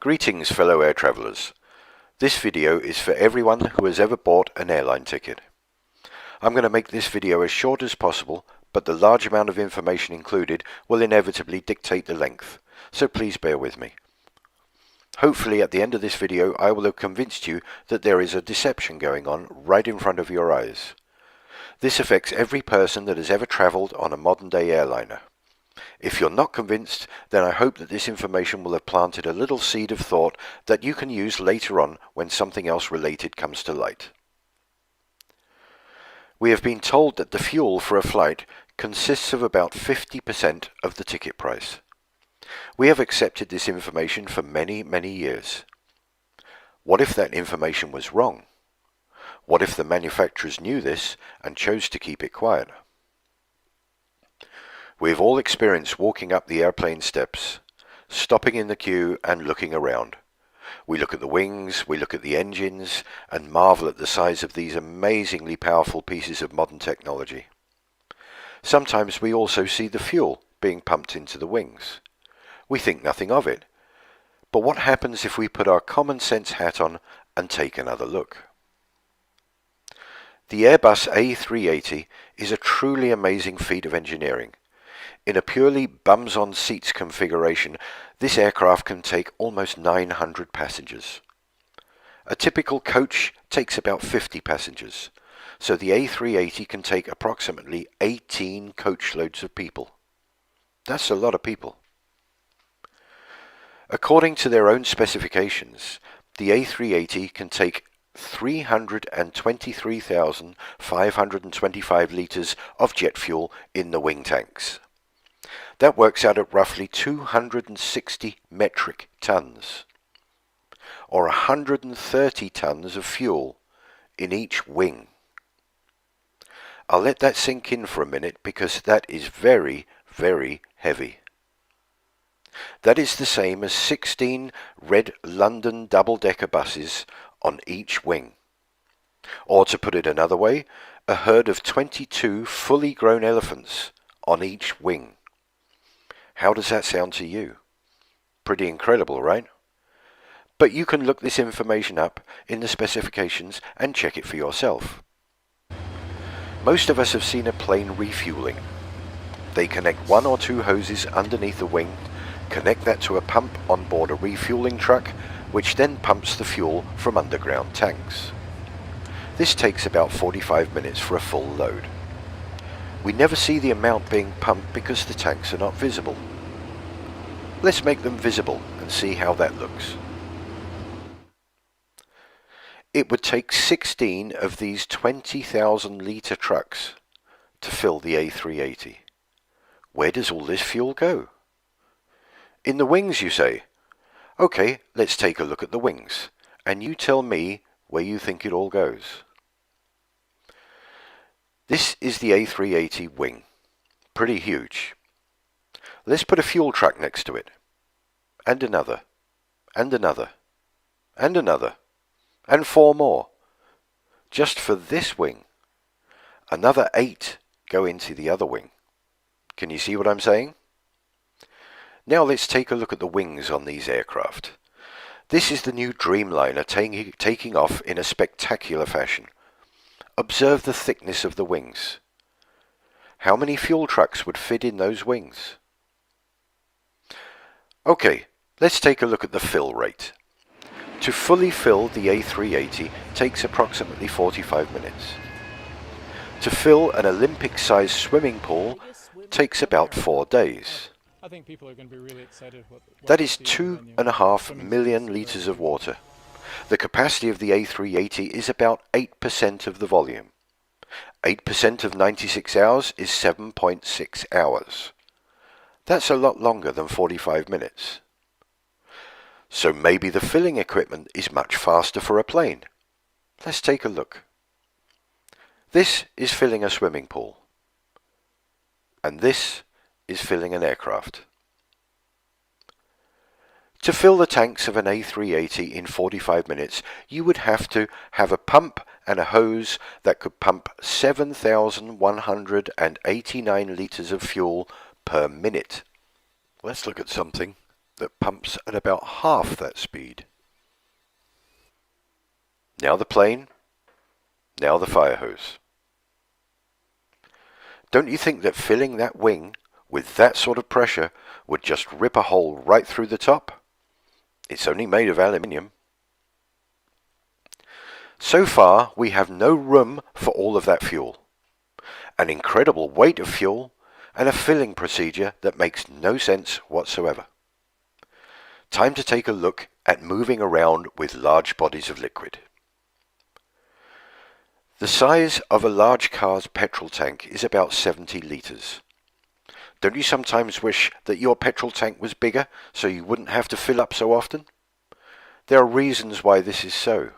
Greetings fellow air travellers. This video is for everyone who has ever bought an airline ticket. I'm going to make this video as short as possible, but the large amount of information included will inevitably dictate the length, so please bear with me. Hopefully at the end of this video I will have convinced you that there is a deception going on right in front of your eyes. This affects every person that has ever travelled on a modern day airliner. If you're not convinced, then I hope that this information will have planted a little seed of thought that you can use later on when something else related comes to light. We have been told that the fuel for a flight consists of about 50% of the ticket price. We have accepted this information for many, many years. What if that information was wrong? What if the manufacturers knew this and chose to keep it quiet? We've all experienced walking up the airplane steps, stopping in the queue and looking around. We look at the wings, we look at the engines, and marvel at the size of these amazingly powerful pieces of modern technology. Sometimes we also see the fuel being pumped into the wings. We think nothing of it. But what happens if we put our common sense hat on and take another look? The Airbus A380 is a truly amazing feat of engineering. In a purely bums-on-seats configuration, this aircraft can take almost 900 passengers. A typical coach takes about 50 passengers, so the A380 can take approximately 18 coachloads of people. That's a lot of people. According to their own specifications, the A380 can take 323,525 litres of jet fuel in the wing tanks. That works out at roughly 260 metric tons, or 130 tons of fuel in each wing. I'll let that sink in for a minute because that is very, very heavy. That is the same as 16 red London double-decker buses on each wing. Or to put it another way, a herd of 22 fully grown elephants on each wing. How does that sound to you? Pretty incredible, right? But you can look this information up in the specifications and check it for yourself. Most of us have seen a plane refueling. They connect one or two hoses underneath the wing, connect that to a pump on board a refueling truck, which then pumps the fuel from underground tanks. This takes about 45 minutes for a full load. We never see the amount being pumped because the tanks are not visible. Let's make them visible and see how that looks. It would take 16 of these 20,000 litre trucks to fill the A380. Where does all this fuel go? In the wings, you say? Okay, let's take a look at the wings, and you tell me where you think it all goes. This is the A380 wing. Pretty huge. Let's put a fuel truck next to it. And another. And another. And another. And 4 more. Just for this wing. Another 8 go into the other wing. Can you see what I'm saying? Now let's take a look at the wings on these aircraft. This is the new Dreamliner taking off in a spectacular fashion. Observe the thickness of the wings. How many fuel trucks would fit in those wings? Okay, let's take a look at the fill rate. To fully fill the A380 takes approximately 45 minutes. To fill an Olympic-sized swimming pool takes about 4 days. I think people are going to be really excited. That is 2.5 million litres of water. The capacity of the A380 is about 8% of the volume. 8% of 96 hours is 7.6 hours. That's a lot longer than 45 minutes. So maybe the filling equipment is much faster for a plane. Let's take a look. This is filling a swimming pool. And this is filling an aircraft. To fill the tanks of an A380 in 45 minutes, you would have to have a pump and a hose that could pump 7,189 litres of fuel per minute. Let's look at something that pumps at about half that speed. Now the plane, now the fire hose. Don't you think that filling that wing with that sort of pressure would just rip a hole right through the top? It's only made of aluminium. So far, we have no room for all of that fuel, an incredible weight of fuel, and a filling procedure that makes no sense whatsoever. Time to take a look at moving around with large bodies of liquid. The size of a large car's petrol tank is about 70 litres. Don't you sometimes wish that your petrol tank was bigger so you wouldn't have to fill up so often? There are reasons why this is so.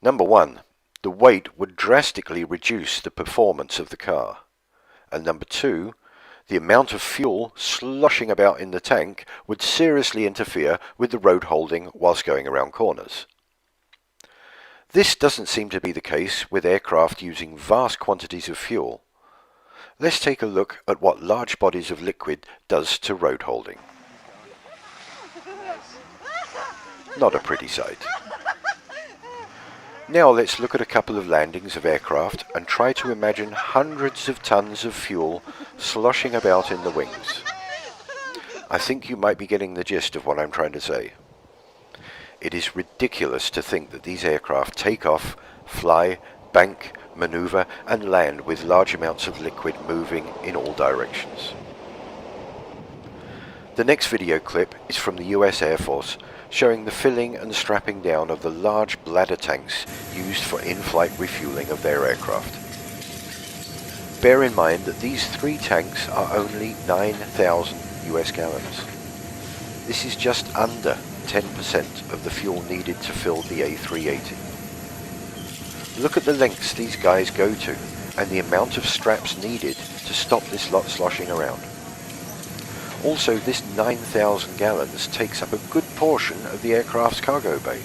Number one, the weight would drastically reduce the performance of the car. And number two, the amount of fuel sloshing about in the tank would seriously interfere with the road holding whilst going around corners. This doesn't seem to be the case with aircraft using vast quantities of fuel. Let's take a look at what large bodies of liquid does to road holding. Not a pretty sight. Now let's look at a couple of landings of aircraft and try to imagine hundreds of tons of fuel sloshing about in the wings. I think you might be getting the gist of what I'm trying to say. It is ridiculous to think that these aircraft take off, fly, bank, maneuver and land with large amounts of liquid moving in all directions. The next video clip is from the US Air Force, showing the filling and strapping down of the large bladder tanks used for in-flight refueling of their aircraft. Bear in mind that these 3 tanks are only 9,000 US gallons. This is just under 10% of the fuel needed to fill the A380. Look at the lengths these guys go to and the amount of straps needed to stop this lot sloshing around. Also, this 9,000 gallons takes up a good portion of the aircraft's cargo bay.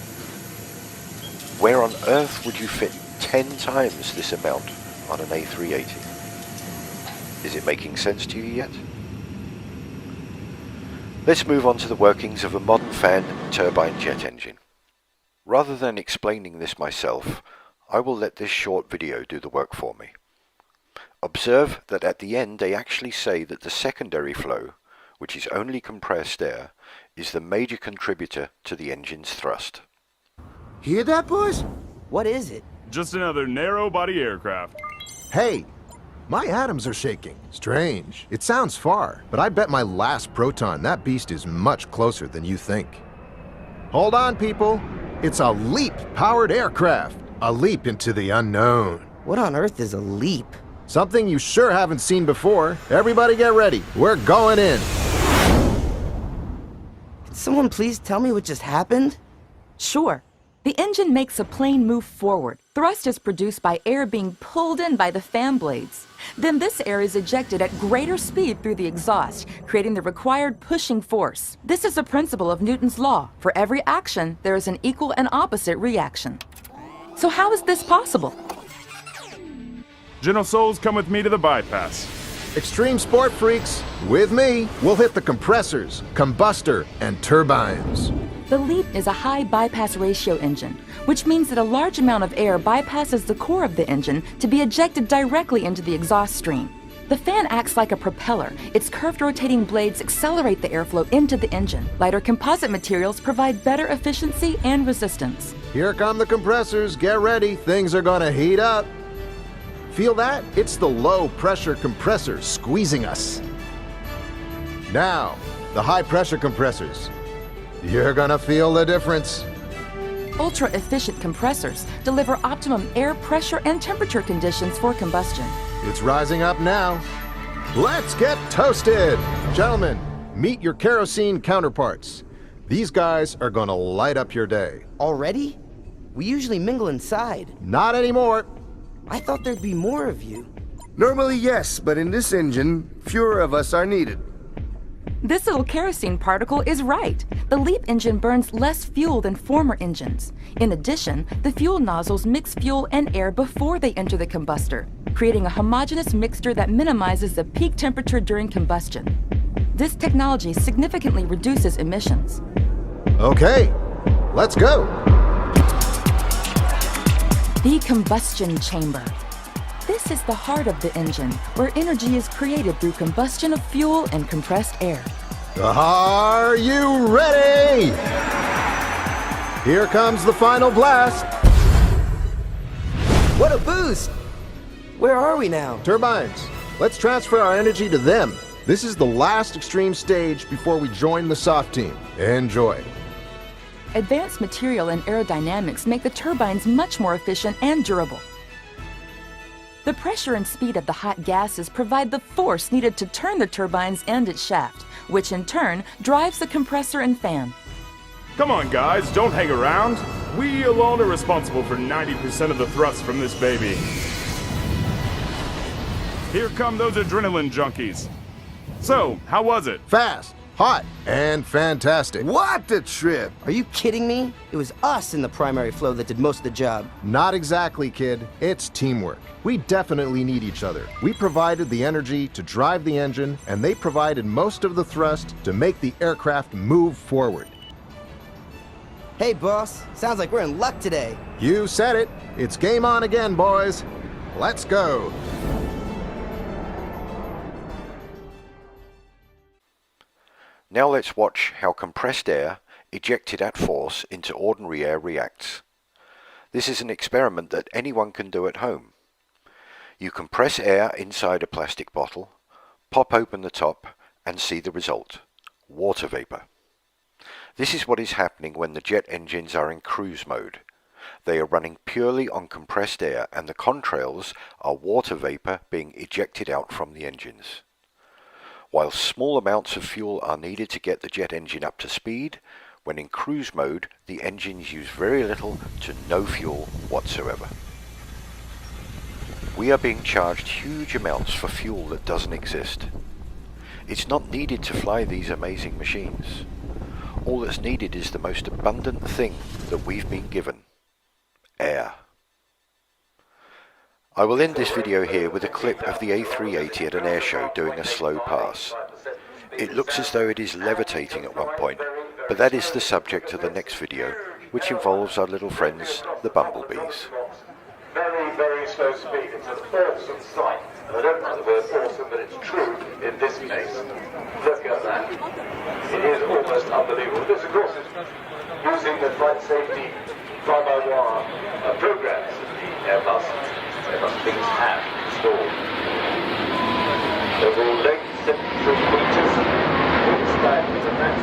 Where on earth would you fit 10 times this amount on an A380? Is it making sense to you yet? Let's move on to the workings of a modern fan turbine jet engine. Rather than explaining this myself, I will let this short video do the work for me. Observe that at the end they actually say that the secondary flow, which is only compressed air, is the major contributor to the engine's thrust. Hear that, boys? What is it? Just another narrow-body aircraft. Hey, my atoms are shaking. Strange. It sounds far, but I bet my last proton that beast is much closer than you think. Hold on, people. It's a LEAP-powered aircraft. A leap into the unknown. What on earth is a leap? Something you sure haven't seen before. Everybody get ready. We're going in. Can someone please tell me what just happened? Sure. The engine makes a plane move forward. Thrust is produced by air being pulled in by the fan blades. Then this air is ejected at greater speed through the exhaust, creating the required pushing force. This is a principle of Newton's law. For every action, there is an equal and opposite reaction. So how is this possible? General Souls, come with me to the bypass. Extreme sport freaks, with me, we'll hit the compressors, combustor, and turbines. The LEAP is a high bypass ratio engine, which means that a large amount of air bypasses the core of the engine to be ejected directly into the exhaust stream. The fan acts like a propeller. Its curved rotating blades accelerate the airflow into the engine. Lighter composite materials provide better efficiency and resistance. Here come the compressors. Get ready. Things are gonna heat up. Feel that? It's the low-pressure compressor squeezing us. Now, the high-pressure compressors. You're gonna feel the difference. Ultra-efficient compressors deliver optimum air pressure and temperature conditions for combustion. It's rising up now. Let's get toasted! Gentlemen, meet your kerosene counterparts. These guys are gonna light up your day. Already? We usually mingle inside. Not anymore. I thought there'd be more of you. Normally, yes, but in this engine, fewer of us are needed. This little kerosene particle is right. The LEAP engine burns less fuel than former engines. In addition, the fuel nozzles mix fuel and air before they enter the combustor, creating a homogeneous mixture that minimizes the peak temperature during combustion. This technology significantly reduces emissions. Okay, let's go. The combustion chamber. This is the heart of the engine, where energy is created through combustion of fuel and compressed air. Are you ready? Here comes the final blast. What a boost! Where are we now? Turbines, let's transfer our energy to them. This is the last extreme stage before we join the soft team. Enjoy. Advanced material and aerodynamics make the turbines much more efficient and durable. The pressure and speed of the hot gases provide the force needed to turn the turbines and its shaft, which in turn drives the compressor and fan. Come on, guys, don't hang around. We alone are responsible for 90% of the thrust from this baby. Here come those adrenaline junkies. So, how was it? Fast, hot, and fantastic. What a trip! Are you kidding me? It was us in the primary flow that did most of the job. Not exactly, kid. It's teamwork. We definitely need each other. We provided the energy to drive the engine, and they provided most of the thrust to make the aircraft move forward. Hey, boss. Sounds like we're in luck today. You said it. It's game on again, boys. Let's go. Now let's watch how compressed air, ejected at force into ordinary air reacts. This is an experiment that anyone can do at home. You compress air inside a plastic bottle, pop open the top, and see the result: water vapor. This is what is happening when the jet engines are in cruise mode. They are running purely on compressed air, and the contrails are water vapor being ejected out from the engines. While small amounts of fuel are needed to get the jet engine up to speed, when in cruise mode, the engines use very little to no fuel whatsoever. We are being charged huge amounts for fuel that doesn't exist. It's not needed to fly these amazing machines. All that's needed is the most abundant thing that we've been given: air. I will end this video here with a clip of the A380 at an airshow doing a slow pass. It looks as though it is levitating at one point, but that is the subject of the next video, which involves our little friends, the bumblebees. Very, very slow speed. It's an awesome sight. And I don't like the word awesome, but it's true in this case. Look at that. It is almost unbelievable. This, of course, is using the flight safety fly-by-wire programs that the Airbus things have installed. Overall length 73 meters. Wingspan with a max